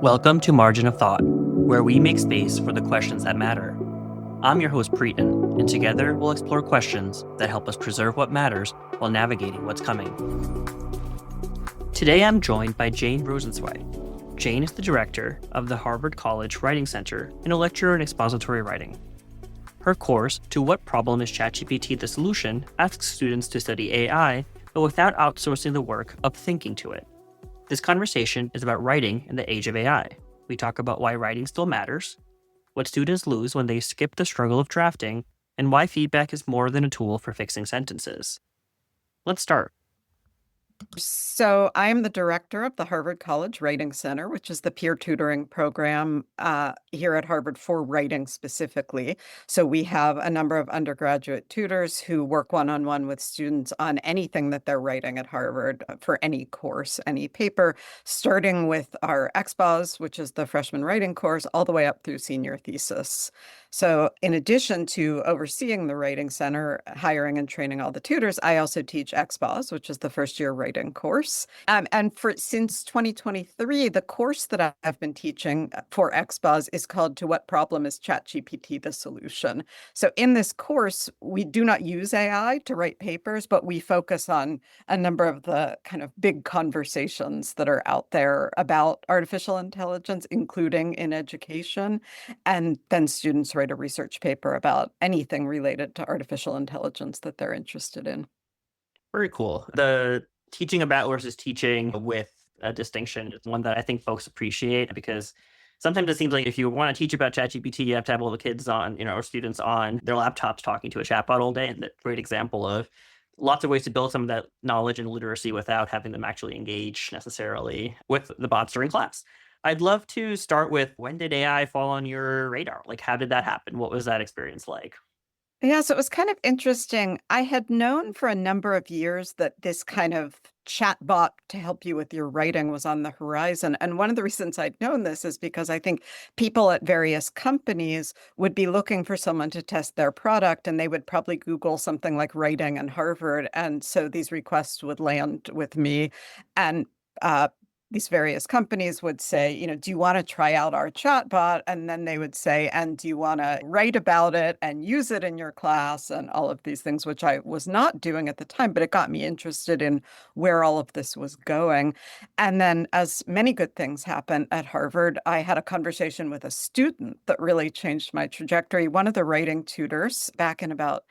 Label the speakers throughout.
Speaker 1: Welcome to Margin of Thought, where we make space for the questions that matter. I'm your host, Preten, and together we'll explore questions that help us preserve what matters while navigating what's coming. Today I'm joined by Jane Rosenzweig. Jane is the director of the Harvard College Writing Center and a lecturer in expository writing. Her course, To What Problem is ChatGPT the Solution?, asks students to study AI, but without outsourcing the work of thinking to it. This conversation is about writing in the age of AI. We talk about why writing still matters, what students lose when they skip the struggle of drafting, and why feedback is more than a tool for fixing sentences. Let's start.
Speaker 2: So I'm the director of the Harvard College Writing Center, which is the peer tutoring program here at Harvard for writing specifically. So we have a number of undergraduate tutors who work one-on-one with students on anything that they're writing at Harvard for any course, any paper, starting with our expos, which is the freshman writing course, all the way up through senior thesis. So in addition to overseeing the Writing Center, hiring and training all the tutors, I also teach expos, which is the first year writing course. Since 2023, the course that I've been teaching for expos is called To What Problem is ChatGPT the Solution? So in this course, we do not use AI to write papers, but we focus on a number of the kind of big conversations that are out there about artificial intelligence, including in education. And then students write a research paper about anything related to artificial intelligence that they're interested in.
Speaker 1: Very cool. The teaching about versus teaching with a distinction is one that I think folks appreciate, because sometimes it seems like if you want to teach about ChatGPT, you have to have all the kids on, or students on their laptops talking to a chatbot all day. And that's a great example of lots of ways to build some of that knowledge and literacy without having them actually engage necessarily with the bots during class. I'd love to start with, when did AI fall on your radar? Like, how did that happen? What was that experience like?
Speaker 2: Yeah, so it was kind of interesting. I had known for a number of years that this kind of chatbot to help you with your writing was on the horizon. And one of the reasons I'd known this is because I think people at various companies would be looking for someone to test their product, and they would probably Google something like writing and Harvard. And so these requests would land with me. And these various companies would say, do you want to try out our chatbot? And then they would say, and do you want to write about it and use it in your class and all of these things, which I was not doing at the time, but it got me interested in where all of this was going. And then, as many good things happen at Harvard, I had a conversation with a student that really changed my trajectory. One of the writing tutors back in about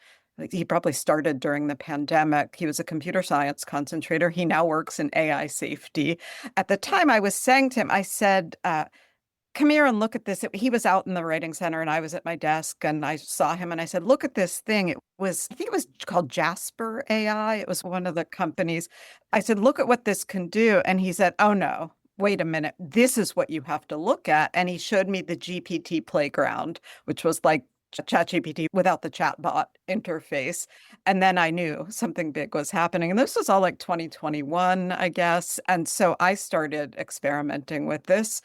Speaker 2: he probably started during the pandemic. He was a computer science concentrator. He now works in AI safety. At the time, I was saying to him, I said, come here and look at this. He was out in the writing center and I was at my desk, and I saw him and I said, look at this thing. I think it was called Jasper AI. It was one of the companies. I said, look at what this can do. And he said, oh no, wait a minute. This is what you have to look at. And he showed me the GPT playground, which was like ChatGPT without the chatbot interface. And then I knew something big was happening. And this was all like 2021, I guess. And so I started experimenting with this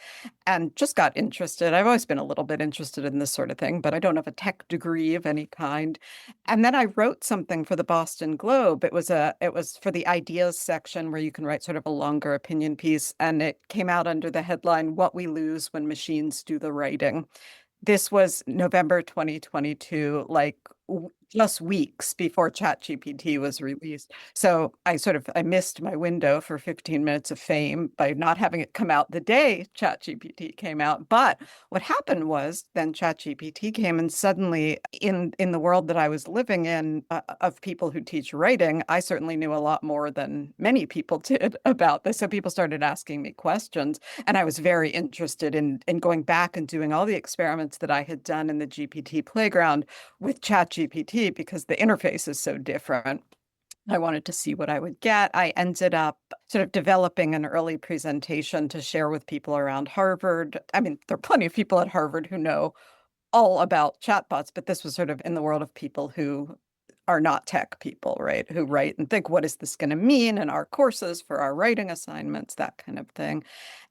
Speaker 2: and just got interested. I've always been a little bit interested in this sort of thing, but I don't have a tech degree of any kind. And then I wrote something for the Boston Globe. It was for the ideas section where you can write sort of a longer opinion piece. And it came out under the headline, What We Lose When Machines Do the Writing. This was November 2022, like just weeks before ChatGPT was released. So I missed my window for 15 minutes of fame by not having it come out the day ChatGPT came out. But what happened was then ChatGPT came, and suddenly in the world that I was living in of people who teach writing, I certainly knew a lot more than many people did about this. So people started asking me questions, and I was very interested in going back and doing all the experiments that I had done in the GPT playground with ChatGPT, because the interface is so different. I wanted to see what I would get. I ended up sort of developing an early presentation to share with people around Harvard. I mean, there are plenty of people at Harvard who know all about chatbots, but this was sort of in the world of people who are not tech people, right? Who write and think, what is this going to mean in our courses for our writing assignments, that kind of thing.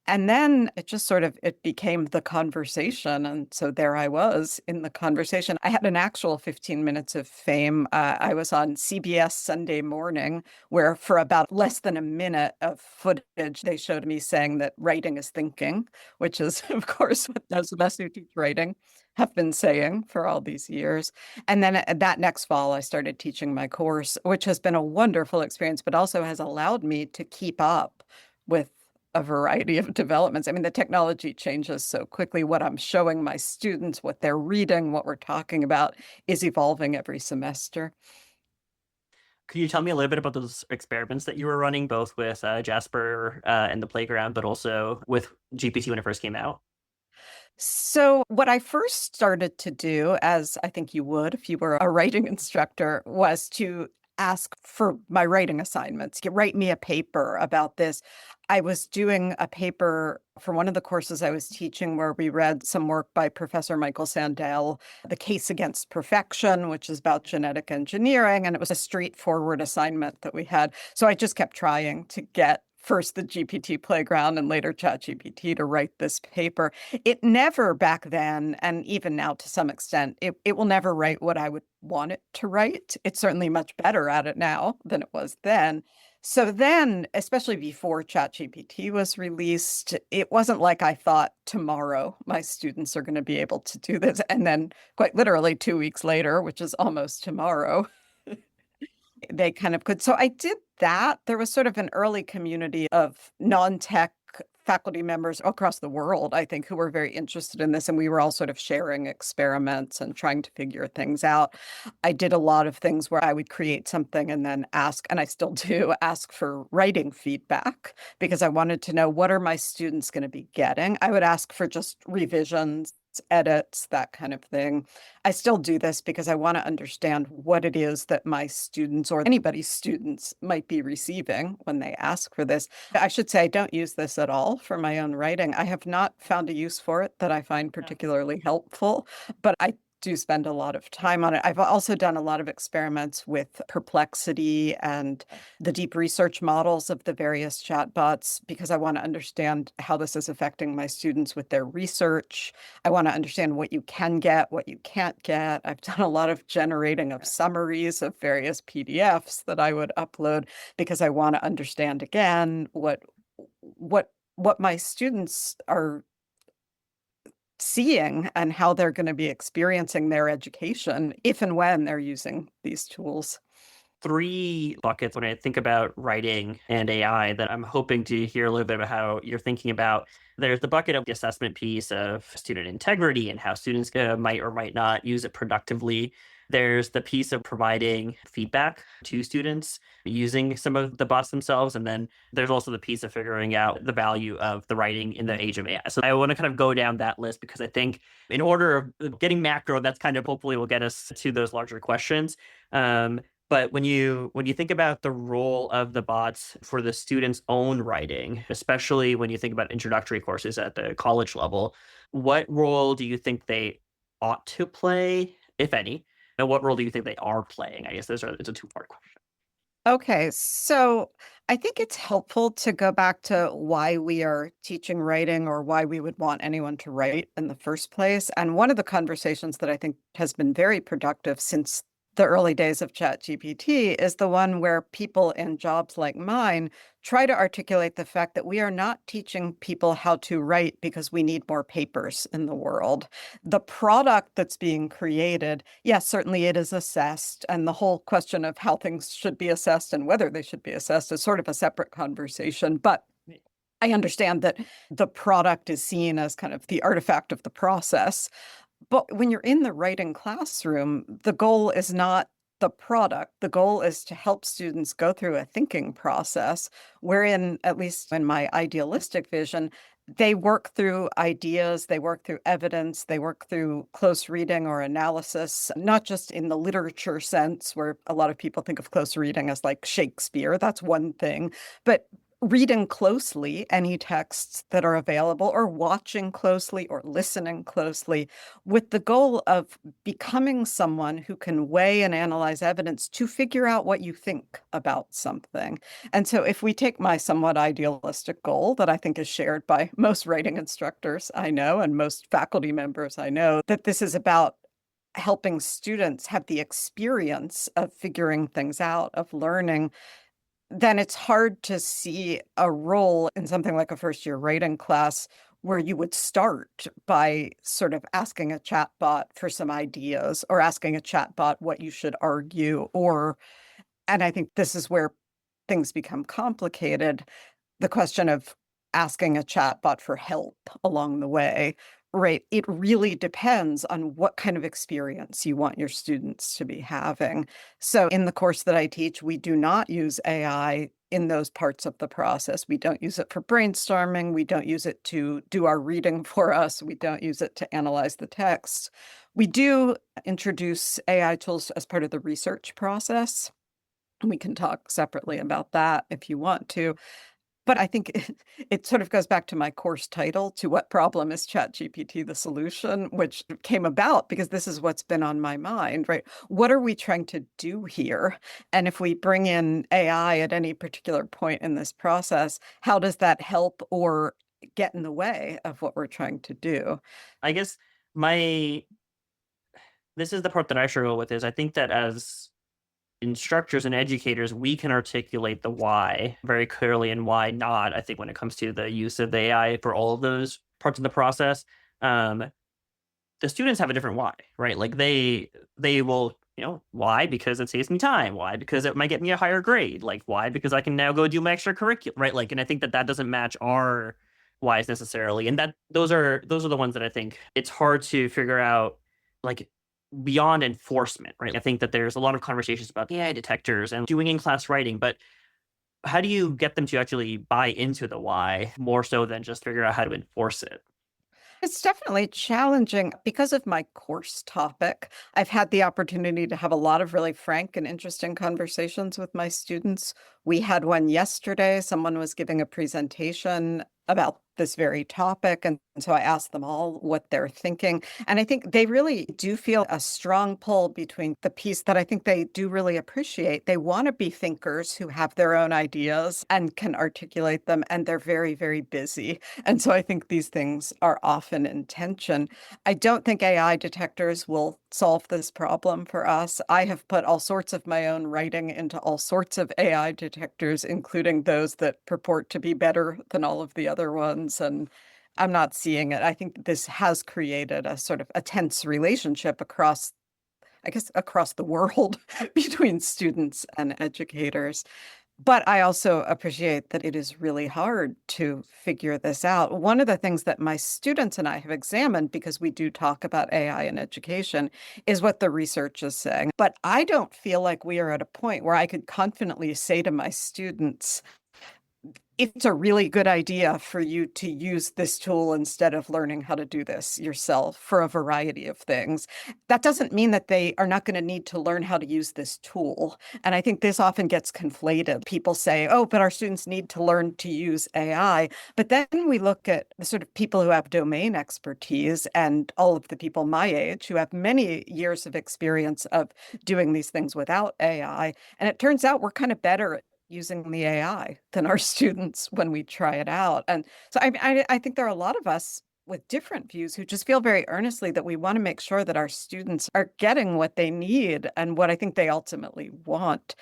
Speaker 2: And then it just sort of it became the conversation. And so there I was in the conversation. I had an actual 15 minutes of fame. I was on CBS Sunday Morning, where for about less than a minute of footage, they showed me saying that writing is thinking, which is, of course, what those of us who teach writing have been saying for all these years. And then that next fall, I started teaching my course, which has been a wonderful experience, but also has allowed me to keep up with a variety of developments. I mean, the technology changes so quickly. What I'm showing my students, what they're reading, what we're talking about is evolving every semester.
Speaker 1: Could you tell me a little bit about those experiments that you were running, both with Jasper and the playground, but also with GPT when it first came out?
Speaker 2: So, what I first started to do, as I think you would if you were a writing instructor, was to ask for my writing assignments. You write me a paper about this. I was doing a paper for one of the courses I was teaching where we read some work by Professor Michael Sandel, The Case Against Perfection, which is about genetic engineering. And it was a straightforward assignment that we had. So I just kept trying to get first the GPT playground and later ChatGPT to write this paper. It never back then, and even now to some extent, it will never write what I would want it to write. It's certainly much better at it now than it was then. So then, especially before ChatGPT was released, it wasn't like I thought tomorrow my students are going to be able to do this. And then quite literally 2 weeks later, which is almost tomorrow, they kind of could. So I did that. There was sort of an early community of non-tech faculty members across the world, I think, who were very interested in this. And we were all sort of sharing experiments and trying to figure things out. I did a lot of things where I would create something and then ask, and I still do ask for writing feedback because I wanted to know what are my students going to be getting. I would ask for just revisions, edits, that kind of thing. I still do this because I want to understand what it is that my students or anybody's students might be receiving when they ask for this. I should say I don't use this at all for my own writing. I have not found a use for it that I find particularly helpful, but I do spend a lot of time on it. I've also done a lot of experiments with Perplexity and the deep research models of the various chatbots because I want to understand how this is affecting my students with their research. I want to understand what you can get, what you can't get. I've done a lot of generating of summaries of various PDFs that I would upload because I want to understand again what my students are seeing and how they're going to be experiencing their education if and when they're using these tools.
Speaker 1: Three buckets when I think about writing and AI that I'm hoping to hear a little bit about how you're thinking about. There's the bucket of the assessment piece of student integrity and how students might or might not use it productively. There's the piece of providing feedback to students using some of the bots themselves. And then there's also the piece of figuring out the value of the writing in the age of AI. So I want to kind of go down that list because I think in order of getting macro, that's kind of hopefully will get us to those larger questions. But when you think about the role of the bots for the student's own writing, especially when you think about introductory courses at the college level, what role do you think they ought to play, if any? And what role do you think they are playing? I guess it's a two-part question.
Speaker 2: Okay, so I think it's helpful to go back to why we are teaching writing or why we would want anyone to write in the first place. And one of the conversations that I think has been very productive since the early days of ChatGPT is the one where people in jobs like mine try to articulate the fact that we are not teaching people how to write because we need more papers in the world. The product that's being created, yes, certainly it is assessed. And the whole question of how things should be assessed and whether they should be assessed is sort of a separate conversation. But I understand that the product is seen as kind of the artifact of the process. But when you're in the writing classroom, the goal is not the product. The goal is to help students go through a thinking process wherein, at least in my idealistic vision, they work through ideas, they work through evidence, they work through close reading or analysis, not just in the literature sense, where a lot of people think of close reading as like Shakespeare. That's one thing. But reading closely any texts that are available, or watching closely or listening closely, with the goal of becoming someone who can weigh and analyze evidence to figure out what you think about something. And so if we take my somewhat idealistic goal that I think is shared by most writing instructors I know and most faculty members I know, that this is about helping students have the experience of figuring things out, of learning, then it's hard to see a role in something like a first year writing class where you would start by sort of asking a chatbot for some ideas, or asking a chatbot what you should argue, or, and I think this is where things become complicated, the question of asking a chatbot for help along the way, right? It really depends on what kind of experience you want your students to be having. So in the course that I teach, we do not use AI in those parts of the process. We don't use it for brainstorming. We don't use it to do our reading for us. We don't use it to analyze the text. We do introduce AI tools as part of the research process. We can talk separately about that if you want to. But I think it sort of goes back to my course title, "To What Problem is ChatGPT the Solution?" which came about because this is what's been on my mind, right? What are we trying to do here? And if we bring in AI at any particular point in this process, how does that help or get in the way of what we're trying to do?
Speaker 1: I guess my this is the part that I struggle with is I think that as instructors and educators, we can articulate the why very clearly and why not. I think when it comes to the use of the AI for all of those parts of the process, um, the students have a different why, right? Like they will, why? Because it saves me time. Why? Because it might get me a higher grade. Like why? Because I can now go do my extracurricular, right? Like, and I think that that doesn't match our whys necessarily, and that those are the ones that I think it's hard to figure out, like beyond enforcement, right? I think that there's a lot of conversations about AI detectors and doing in-class writing, but how do you get them to actually buy into the why more so than just figure out how to enforce it?
Speaker 2: It's definitely challenging because of my course topic. I've had the opportunity to have a lot of really frank and interesting conversations with my students. We had one yesterday. Someone was giving a presentation about this very topic. And so I asked them all what they're thinking. And I think they really do feel a strong pull between the piece that I think they do really appreciate. They want to be thinkers who have their own ideas and can articulate them, and they're very, very busy. And so I think these things are often in tension. I don't think AI detectors will solve this problem for us. I have put all sorts of my own writing into all sorts of AI detectors, including those that purport to be better than all of the other ones. And I'm not seeing it. I think this has created a sort of a tense relationship across, I guess, across the world between students and educators. But I also appreciate that it is really hard to figure this out. One of the things that my students and I have examined, because we do talk about AI in education, is what the research is saying. But I don't feel like we are at a point where I could confidently say to my students, it's a really good idea for you to use this tool instead of learning how to do this yourself for a variety of things. That doesn't mean that they are not going to need to learn how to use this tool. And I think this often gets conflated. People say, oh, but our students need to learn to use AI. But then we look at the sort of people who have domain expertise and all of the people my age who have many years of experience of doing these things without AI. And it turns out we're kind of better at using the AI than our students when we try it out. And so I think there are a lot of us with different views who just feel very earnestly that we want to make sure that our students are getting what they need and what I think they ultimately want.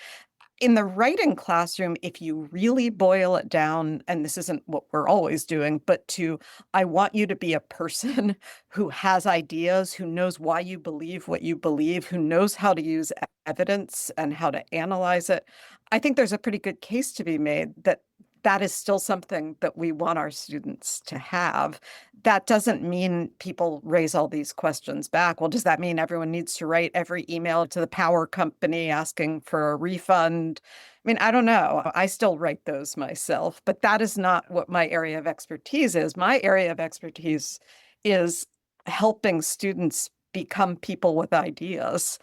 Speaker 2: In the writing classroom, if you really boil it down, and this isn't what we're always doing, but to, I want you to be a person who has ideas, who knows why you believe what you believe, who knows how to use evidence and how to analyze it. I think there's a pretty good case to be made that that is still something that we want our students to have. That doesn't mean people raise all these questions back. Well, does that mean everyone needs to write every email to the power company asking for a refund? I mean, I don't know. I still write those myself, but that is not what my area of expertise is. My area of expertise is helping students become people with ideas.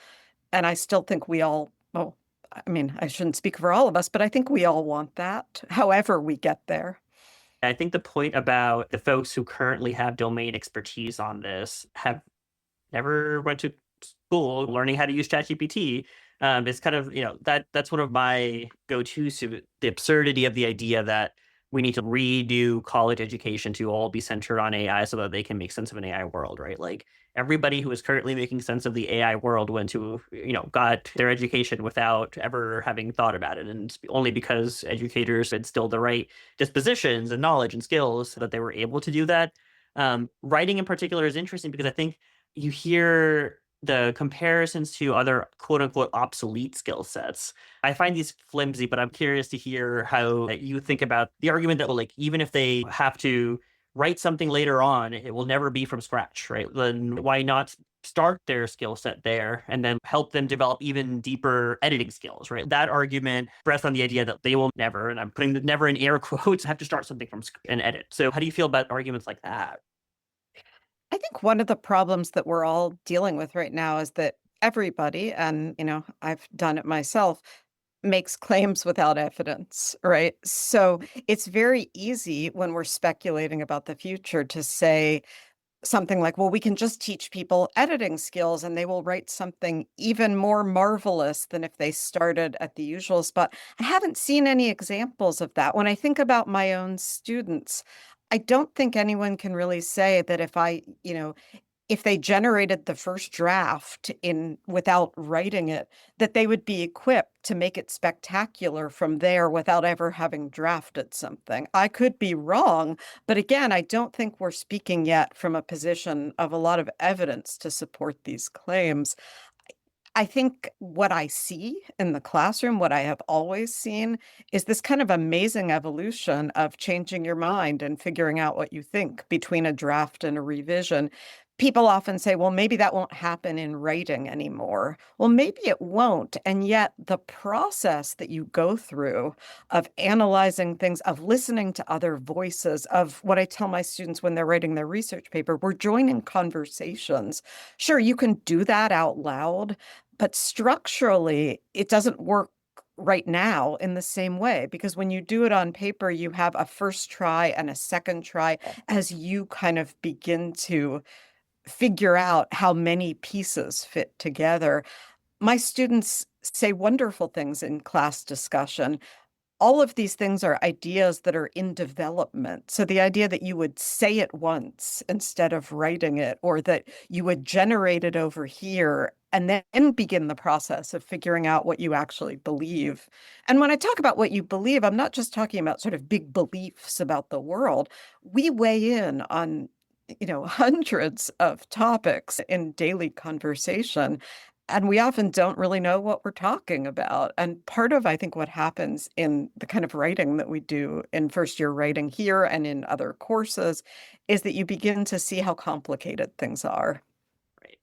Speaker 2: And I still think we all, oh, I mean, I shouldn't speak for all of us, but I think we all want that, however we get there.
Speaker 1: I think the point about the folks who currently have domain expertise on this have never went to school learning how to use ChatGPT. It's kind of, that's one of my go-tos to the absurdity of the idea that we need to redo college education to all be centered on AI so that they can make sense of an AI world, right? Like everybody who is currently making sense of the AI world went to, got their education without ever having thought about it. And it's only because educators instilled the right dispositions and knowledge and skills that they were able to do that. Writing in particular is interesting because I think you hear the comparisons to other quote unquote obsolete skill sets. I find these flimsy, but I'm curious to hear how you think about the argument that, well, like, even if they have to write something later on, it will never be from scratch, right? Then why not start their skill set there and then help them develop even deeper editing skills, right? That argument rests on the idea that they will never, and I'm putting the never in air quotes, have to start something from and edit. So how do you feel about arguments like that?
Speaker 2: I think one of the problems that we're all dealing with right now is that everybody, and I've done it myself, makes claims without evidence, right? So it's very easy when we're speculating about the future to say something like, well, we can just teach people editing skills and they will write something even more marvelous than if they started at the usual spot. I haven't seen any examples of that. When I think about my own students, I don't think anyone can really say that if they generated the first draft in without writing it, that they would be equipped to make it spectacular from there without ever having drafted something. I could be wrong, but again, I don't think we're speaking yet from a position of a lot of evidence to support these claims. I think what I see in the classroom, what I have always seen, is this kind of amazing evolution of changing your mind and figuring out what you think between a draft and a revision. People often say, well, maybe that won't happen in writing anymore. Well, maybe it won't. And yet, the process that you go through of analyzing things, of listening to other voices, of what I tell my students when they're writing their research paper, we're joining conversations. Sure, you can do that out loud, but structurally, it doesn't work right now in the same way because when you do it on paper, you have a first try and a second try as you kind of begin to figure out how many pieces fit together. My students say wonderful things in class discussion. All of these things are ideas that are in development. So the idea that you would say it once instead of writing it, or that you would generate it over here and then begin the process of figuring out what you actually believe. And when I talk about what you believe, I'm not just talking about sort of big beliefs about the world. We weigh in on hundreds of topics in daily conversation. And we often don't really know what we're talking about. And part of, I think, what happens in the kind of writing that we do in first year writing here and in other courses is that you begin to see how complicated things are.
Speaker 1: Right.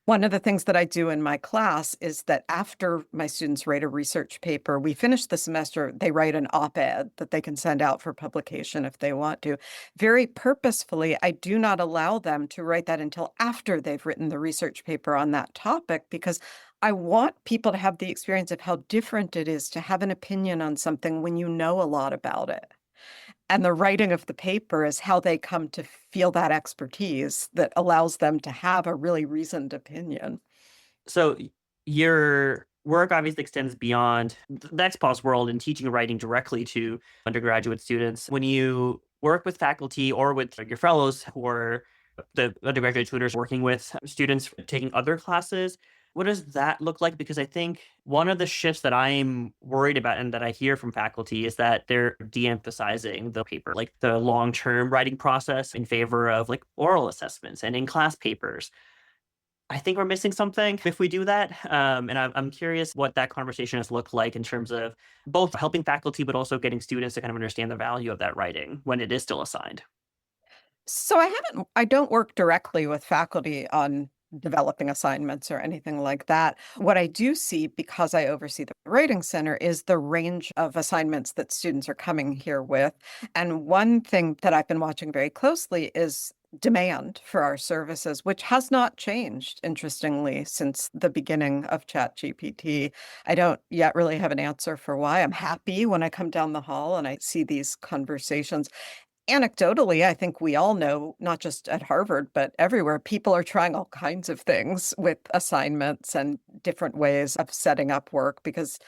Speaker 2: One of the things that I do in my class is that after my students write a research paper, we finish the semester, they write an op-ed that they can send out for publication if they want to. Very purposefully, I do not allow them to write that until after they've written the research paper on that topic because I want people to have the experience of how different it is to have an opinion on something when you know a lot about it. And the writing of the paper is how they come to feel that expertise that allows them to have a really reasoned opinion.
Speaker 1: So your work obviously extends beyond the XPOS world and teaching and writing directly to undergraduate students. When you work with faculty or with your fellows who are the undergraduate tutors working with students taking other classes, what does that look like? Because I think one of the shifts that I'm worried about and that I hear from faculty is that they're de-emphasizing the paper, like the long-term writing process in favor of like oral assessments and in-class papers. I think we're missing something if we do that. And I'm curious what that conversation has looked like in terms of both helping faculty, but also getting students to kind of understand the value of that writing when it is still assigned.
Speaker 2: So I don't work directly with faculty on developing assignments or anything like that. What I do see, because I oversee the writing center, is the range of assignments that students are coming here with. And one thing that I've been watching very closely is demand for our services, which has not changed, interestingly, since the beginning of ChatGPT. I don't yet really have an answer for why. I'm happy when I come down the hall and I see these conversations. Anecdotally, I think we all know, not just at Harvard, but everywhere, people are trying all kinds of things with assignments and different ways of setting up work because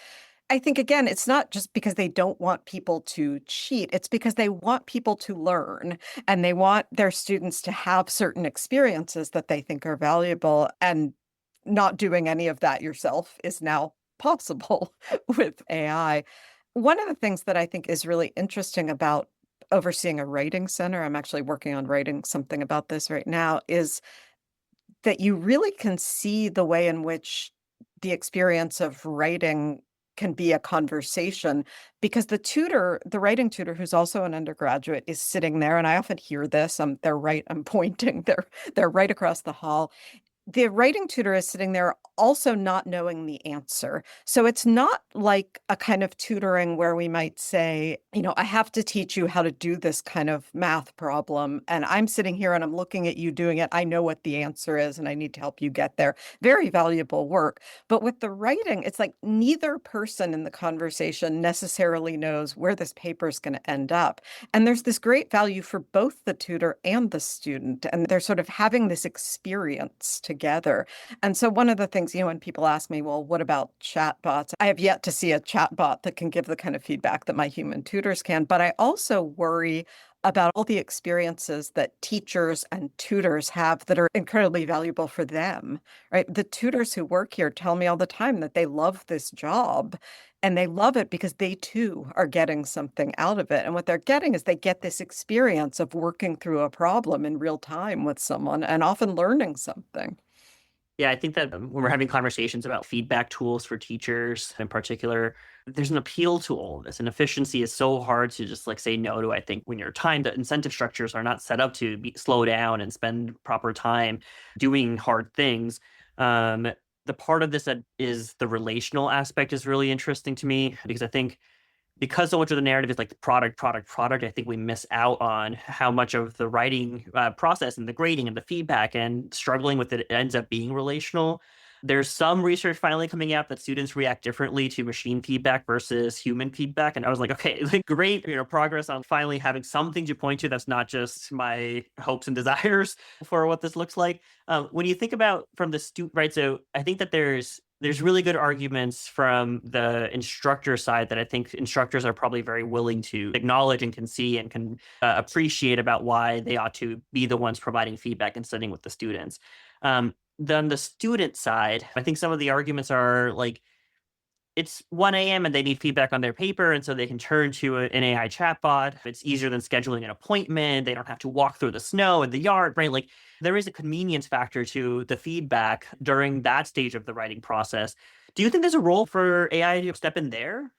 Speaker 2: I think, again, it's not just because they don't want people to cheat. It's because they want people to learn and they want their students to have certain experiences that they think are valuable. And not doing any of that yourself is now possible with AI. One of the things that I think is really interesting about overseeing a writing center, I'm actually working on writing something about this right now, is that you really can see the way in which the experience of writing can be a conversation because the writing tutor, who's also an undergraduate, is sitting there, and I often hear this. They're right. I'm pointing. They're right across the hall, the writing tutor is sitting there also not knowing the answer. So it's not like a kind of tutoring where we might say, I have to teach you how to do this kind of math problem. And I'm sitting here and I'm looking at you doing it. I know what the answer is and I need to help you get there. Very valuable work. But with the writing, it's like neither person in the conversation necessarily knows where this paper is going to end up. And there's this great value for both the tutor and the student. And they're sort of having this experience together. And so one of the things, when people ask me, well, what about chatbots? I have yet to see a chatbot that can give the kind of feedback that my human tutors can. But I also worry about all the experiences that teachers and tutors have that are incredibly valuable for them, right? The tutors who work here tell me all the time that they love this job and they love it because they too are getting something out of it. And what they're getting is they get this experience of working through a problem in real time with someone and often learning something.
Speaker 1: Yeah, I think that when we're having conversations about feedback tools for teachers in particular, there's an appeal to all of this. And efficiency is so hard to just like say no to. I think when your time, the incentive structures are not set up to slow down and spend proper time doing hard things. The part of this that is the relational aspect is really interesting to me because I think because so much of the narrative is like the product, product, product, I think we miss out on how much of the writing process and the grading and the feedback and struggling with it ends up being relational. There's some research finally coming out that students react differently to machine feedback versus human feedback. And I was like, okay, like great, progress on finally having something to point to that's not just my hopes and desires for what this looks like. When you think about from the student, right? So I think that there's really good arguments from the instructor side that I think instructors are probably very willing to acknowledge and can see and can appreciate about why they ought to be the ones providing feedback and studying with the students. Then the student side, I think some of the arguments are like it's 1 a.m. and they need feedback on their paper, and so they can turn to an AI chatbot. It's easier than scheduling an appointment. They don't have to walk through the snow in the yard, right? Like there is a convenience factor to the feedback during that stage of the writing process. Do you think there's a role for AI to step in there?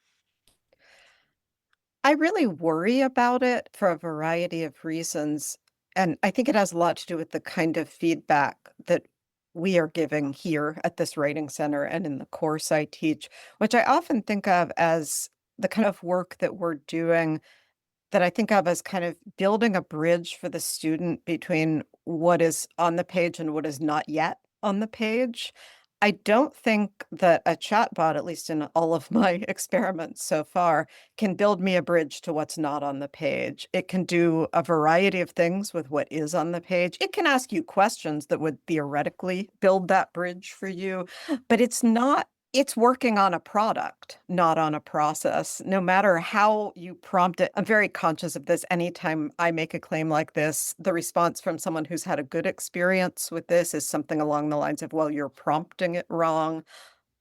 Speaker 2: I really worry about it for a variety of reasons. And I think it has a lot to do with the kind of feedback that we are giving here at this writing center and in the course I teach, which I often think of as the kind of work that we're doing that I think of as kind of building a bridge for the student between what is on the page and what is not yet on the page. I don't think that a chatbot, at least in all of my experiments so far, can build me a bridge to what's not on the page. It can do a variety of things with what is on the page. It can ask you questions that would theoretically build that bridge for you, but it's working on a product, not on a process. No matter how you prompt it, I'm very conscious of this. Anytime I make a claim like this, the response from someone who's had a good experience with this is something along the lines of, well, you're prompting it wrong.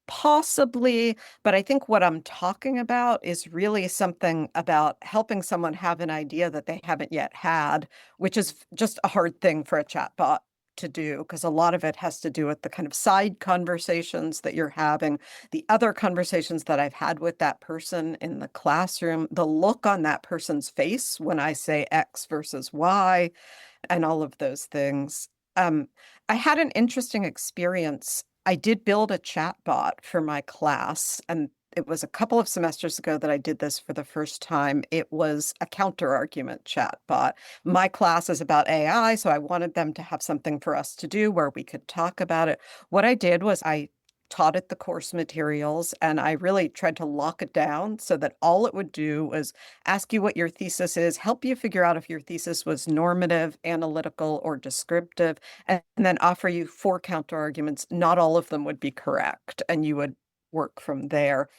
Speaker 2: Possibly, but I think what I'm talking about is really something about helping someone have an idea that they haven't yet had, which is just a hard thing for a chatbot to do because a lot of it has to do with the kind of side conversations that you're having, the other conversations that I've had with that person in the classroom, the look on that person's face when I say X versus Y, and all of those things. Um, I had an interesting experience. I did build a chat bot for my class, and it was a couple of semesters ago that I did this for the first time. It was a counter argument chatbot. My class is about AI, so I wanted them to have something for us to do where we could talk about it. What I did was I taught it the course materials and I really tried to lock it down so that all it would do was ask you what your thesis is, help you figure out if your thesis was normative, analytical, or descriptive, and then offer you four counter arguments. Not all of them would be correct, and you would work from there.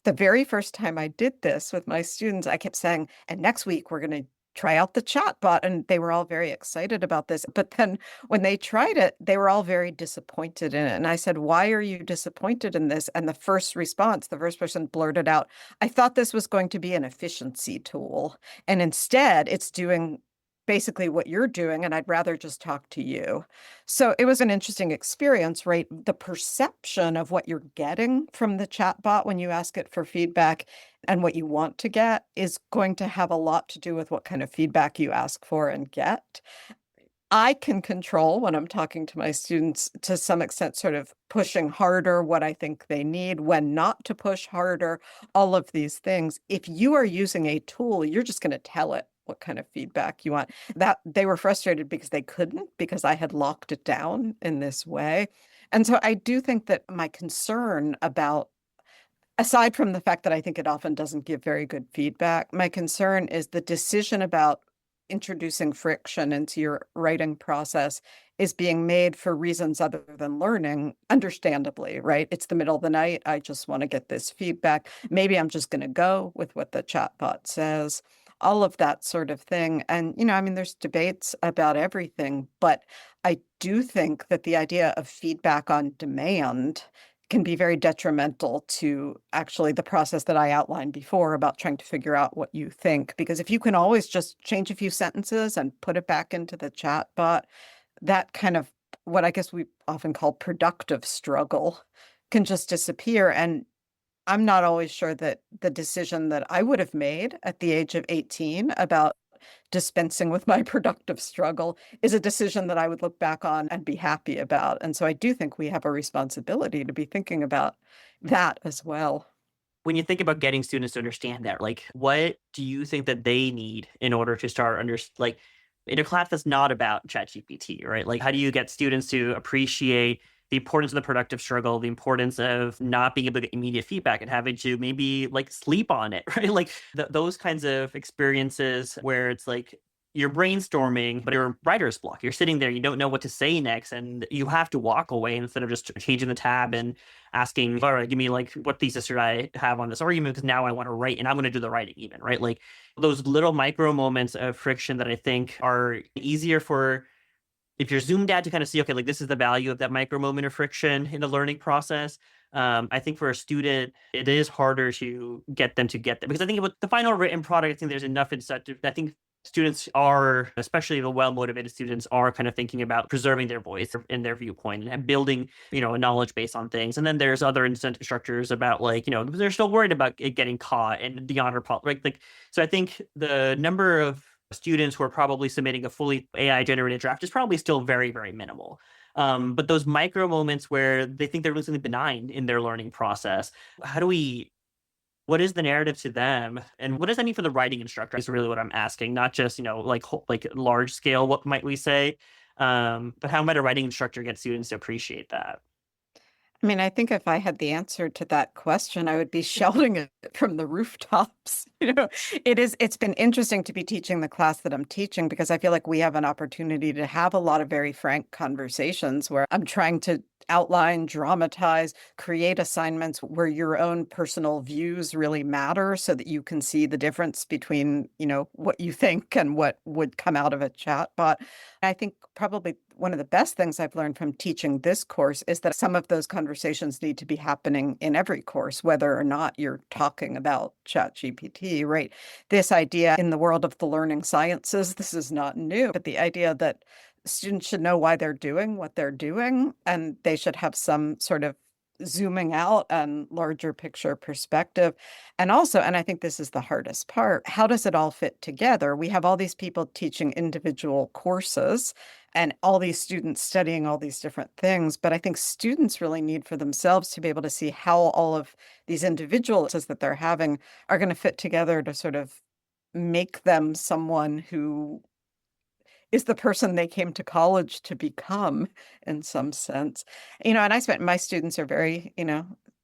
Speaker 2: The very first time I did this with my students, I kept saying, and next week we're going to try out the chatbot. And they were all very excited about this. But then when they tried it, they were all very disappointed in it. And I said, why are you disappointed in this? And the first response, the first person blurted out, I thought this was going to be an efficiency tool. And instead, it's doing basically what you're doing, and I'd rather just talk to you. So it was an interesting experience, right? The perception of what you're getting from the chatbot when you ask it for feedback and what you want to get is going to have a lot to do with what kind of feedback you ask for and get. I can control when I'm talking to my students to some extent, sort of pushing harder what I think they need, when not to push harder, all of these things. If you are using a tool, you're just going to tell it what kind of feedback you want. That they were frustrated because they couldn't, because I had locked it down in this way. And so I do think that my concern about, aside from the fact that I think it often doesn't give very good feedback, my concern is the decision about introducing friction into your writing process is being made for reasons other than learning, understandably, right? It's the middle of the night. I just want to get this feedback. Maybe I'm just going to go with what the chatbot says, all of that sort of thing. And, I mean, there's debates about everything, but I do think that the idea of feedback on demand can be very detrimental to actually the process that I outlined before about trying to figure out what you think. Because if you can always just change a few sentences and put it back into the chat bot, that kind of what I guess we often call productive struggle can just disappear. And I'm not always sure that the decision that I would have made at the age of 18 about dispensing with my productive struggle is a decision that I would look back on and be happy about. And so I do think we have a responsibility to be thinking about that as well.
Speaker 1: When you think about getting students to understand that, like, what do you think that they need in order to start like in a class that's not about ChatGPT, right? Like, how do you get students to appreciate the importance of the productive struggle, the importance of not being able to get immediate feedback and having to maybe like sleep on it, right? Like those kinds of experiences where it's like you're brainstorming, but you're writer's block. You're sitting there, you don't know what to say next, and you have to walk away instead of just changing the tab and asking, all right, give me like what thesis should I have on this argument? Because now I want to write and I'm going to do the writing even, right? Like those little micro moments of friction that I think are easier for if you're zoomed out to kind of see, okay, like this is the value of that micro moment of friction in the learning process. I think for a student, it is harder to get them to get that because I think with the final written product, I think there's enough incentive. I think students are, especially the well-motivated students, are kind of thinking about preserving their voice and their viewpoint and building, a knowledge base on things. And then there's other incentive structures about like, they're still worried about it getting caught and the honor policy, right? Like, so I think the number of students who are probably submitting a fully AI generated draft is probably still very, very minimal. But those micro moments where they think they're doing something benign in their learning process, what is the narrative to them? And what does that mean for the writing instructor is really what I'm asking, not just, like large scale, what might we say? But how might a writing instructor get students to appreciate that?
Speaker 2: I mean, I think if I had the answer to that question, I would be shouting it from the rooftops. It's been interesting to be teaching the class that I'm teaching because I feel like we have an opportunity to have a lot of very frank conversations where I'm trying to outline, dramatize, create assignments where your own personal views really matter so that you can see the difference between, what you think and what would come out of a chatbot. I think probably one of the best things I've learned from teaching this course is that some of those conversations need to be happening in every course, whether or not you're talking about ChatGPT, right? This idea in the world of the learning sciences, this is not new, but the idea that students should know why they're doing what they're doing, and they should have some sort of zooming out and larger picture perspective. And also, and I think this is the hardest part, how does it all fit together? We have all these people teaching individual courses and all these students studying all these different things. But I think students really need for themselves to be able to see how all of these individuals that they're having are going to fit together to sort of make them someone who is the person they came to college to become in some sense. And my students are very,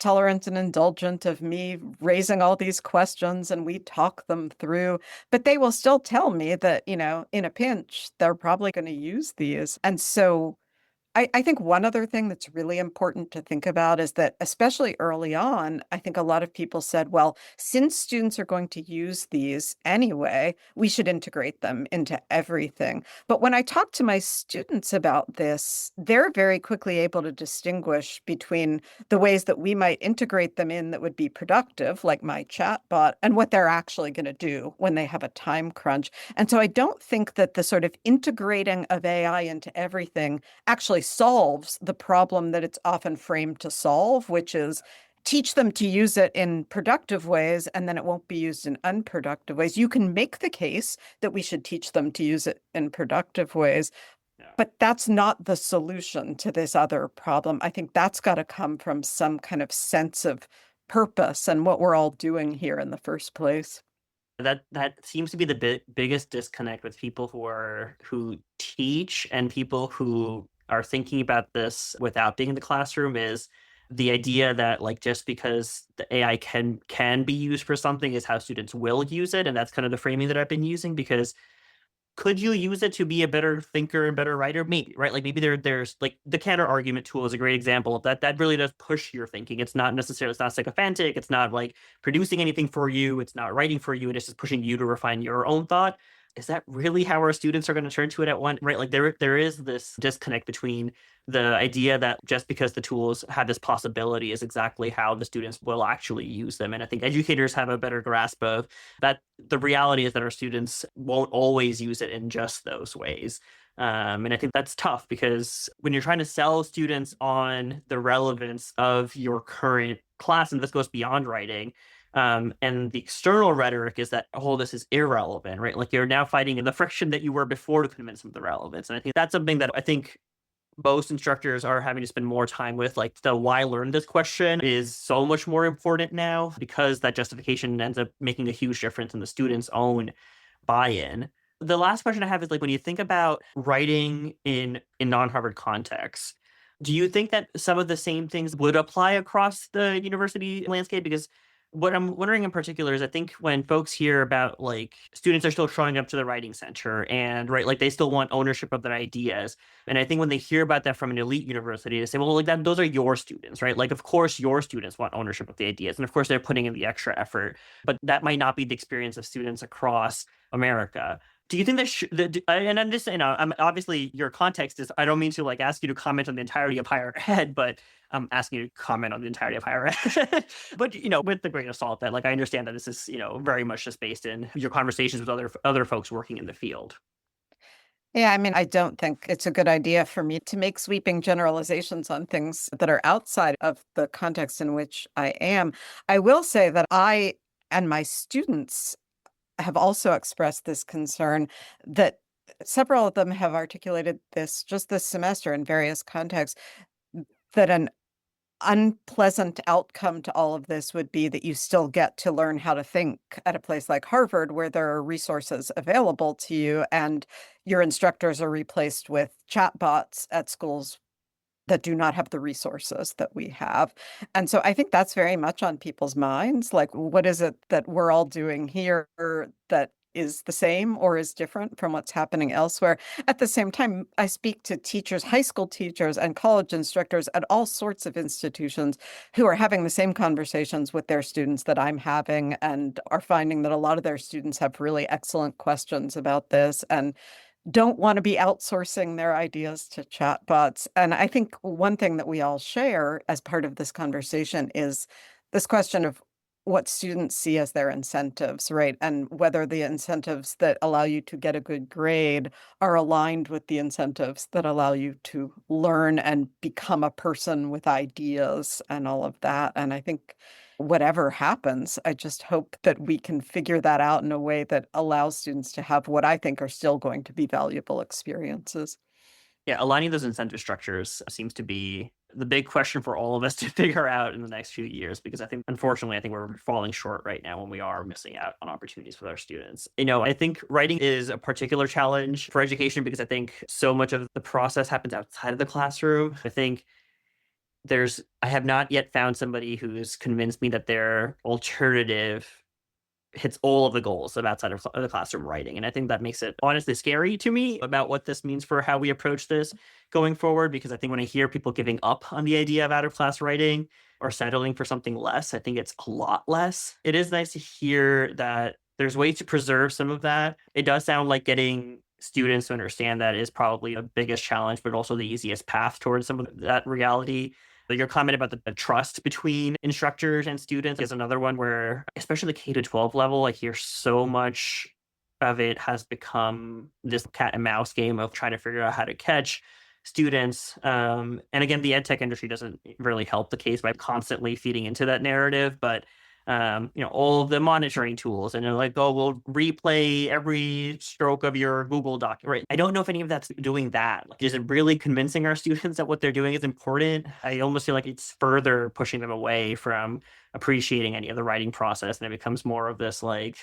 Speaker 2: tolerant and indulgent of me raising all these questions and we talk them through, but they will still tell me that, in a pinch, they're probably going to use these. And so I think one other thing that's really important to think about is that, especially early on, I think a lot of people said, well, since students are going to use these anyway, we should integrate them into everything. But when I talk to my students about this, they're very quickly able to distinguish between the ways that we might integrate them in that would be productive, like my chatbot, and what they're actually going to do when they have a time crunch. And so I don't think that the sort of integrating of AI into everything actually solves the problem that it's often framed to solve, which is teach them to use it in productive ways, and then it won't be used in unproductive ways. You can make the case that we should teach them to use it in productive ways, but that's not the solution to this other problem. I think that's got to come from some kind of sense of purpose and what we're all doing here in the first place.
Speaker 1: That seems to be the biggest disconnect with people who teach and people who are thinking about this without being in the classroom is the idea that like just because the AI can be used for something is how students will use it, and that's kind of the framing that I've been using because could you use it to be a better thinker and better writer? Maybe, right? Like maybe there's like the counter argument tool is a great example of that. That really does push your thinking. It's not necessarily, it's not sycophantic. It's not like producing anything for you. It's not writing for you. It's just pushing you to refine your own thought. Is that really how our students are going to turn to it at one, right? Like there is this disconnect between the idea that just because the tools have this possibility is exactly how the students will actually use them. And I think educators have a better grasp of that. The reality is that our students won't always use it in just those ways. And I think that's tough because when you're trying to sell students on the relevance of your current class, and this goes beyond writing, and the external rhetoric is that, oh, this is irrelevant, right? Like you're now fighting the friction that you were before to convince them of the relevance. And I think that's something that I think most instructors are having to spend more time with. Like the why learn this question is so much more important now because that justification ends up making a huge difference in the student's own buy-in. The last question I have is like when you think about writing in non-Harvard contexts, do you think that some of the same things would apply across the university landscape? Because what I'm wondering in particular is I think when folks hear about like students are still showing up to the writing center and right, like they still want ownership of their ideas. And I think when they hear about that from an elite university, they say, well, like that, those are your students, right? Like, of course, your students want ownership of the ideas. And of course, they're putting in the extra effort, but that might not be the experience of students across America. Do you think and I'm just, I'm obviously your context is, I don't mean to like ask you to comment on the entirety of higher ed, but I'm asking you to comment on the entirety of higher ed. But, with the grain of salt that like, I understand that this is, very much just based in your conversations with other folks working in the field.
Speaker 2: Yeah, I don't think it's a good idea for me to make sweeping generalizations on things that are outside of the context in which I am. I will say that I and my students have also expressed this concern that several of them have articulated this just this semester in various contexts that an unpleasant outcome to all of this would be that you still get to learn how to think at a place like Harvard, where there are resources available to you, and your instructors are replaced with chatbots at schools that do not have the resources that we have. And so I think that's very much on people's minds. Like, what is it that we're all doing here that is the same or is different from what's happening elsewhere? At the same time, I speak to teachers, high school teachers, and college instructors at all sorts of institutions who are having the same conversations with their students that I'm having and are finding that a lot of their students have really excellent questions about this and don't want to be outsourcing their ideas to chatbots. And I think one thing that we all share as part of this conversation is this question of what students see as their incentives, right? And whether the incentives that allow you to get a good grade are aligned with the incentives that allow you to learn and become a person with ideas and all of that. And I think whatever happens, I just hope that we can figure that out in a way that allows students to have what I think are still going to be valuable experiences.
Speaker 1: Yeah, aligning those incentive structures seems to be the big question for all of us to figure out in the next few years, because I think, unfortunately, I think we're falling short right now when we are missing out on opportunities with our students. I think writing is a particular challenge for education because I think so much of the process happens outside of the classroom. I think I have not yet found somebody who's convinced me that their alternative hits all of the goals of outside of the classroom writing. And I think that makes it honestly scary to me about what this means for how we approach this going forward. Because I think when I hear people giving up on the idea of out of class writing or settling for something less, I think it's a lot less. It is nice to hear that there's ways to preserve some of that. It does sound like getting students to understand that is probably the biggest challenge, but also the easiest path towards some of that reality. But your comment about the trust between instructors and students is another one where, especially the K to 12 level, I hear so much of it has become this cat and mouse game of trying to figure out how to catch students. And again, the ed tech industry doesn't really help the case by constantly feeding into that narrative. But all of the monitoring tools, and they're like, oh, we'll replay every stroke of your Google doc. Right. I don't know if any of that's doing that. Like, is it really convincing our students that what they're doing is important? I almost feel like it's further pushing them away from appreciating any of the writing process. And it becomes more of this like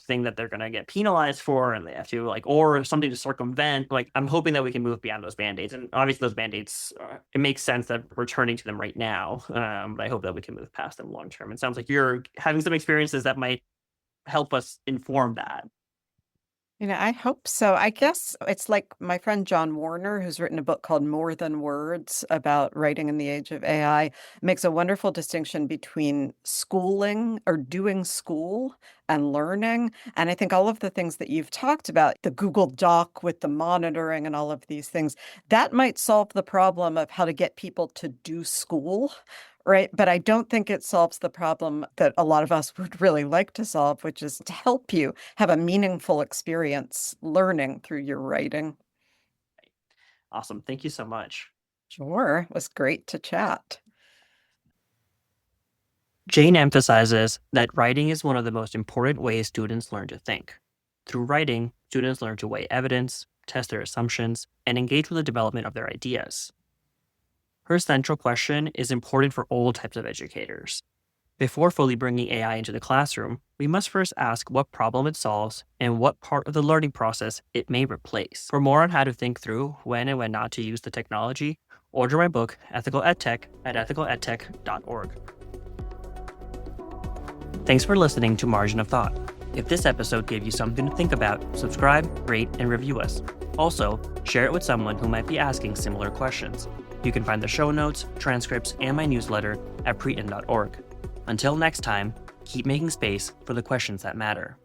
Speaker 1: thing that they're going to get penalized for, and they have to or something to circumvent. I'm hoping that we can move beyond those band-aids, and obviously those band-aids, it makes sense that we're turning to them right now, but I hope that we can move past them long term. It sounds like you're having some experiences that might help us inform that.
Speaker 2: I hope so. I guess it's like my friend John Warner, who's written a book called More Than Words about writing in the age of AI, makes a wonderful distinction between schooling or doing school and learning. And I think all of the things that you've talked about, the Google Doc with the monitoring and all of these things, that might solve the problem of how to get people to do school. Right. But I don't think it solves the problem that a lot of us would really like to solve, which is to help you have a meaningful experience learning through your writing.
Speaker 1: Awesome. Thank you so much.
Speaker 2: Sure. It was great to chat.
Speaker 1: Jane emphasizes that writing is one of the most important ways students learn to think. Through writing, students learn to weigh evidence, test their assumptions, and engage with the development of their ideas. Her central question is important for all types of educators. Before fully bringing AI into the classroom, we must first ask what problem it solves and what part of the learning process it may replace. For more on how to think through when and when not to use the technology, order my book, Ethical EdTech, at ethicaledtech.org. Thanks for listening to Margin of Thought. If this episode gave you something to think about, subscribe, rate, and review us. Also, share it with someone who might be asking similar questions. You can find the show notes, transcripts, and my newsletter at preten.org. Until next time, keep making space for the questions that matter.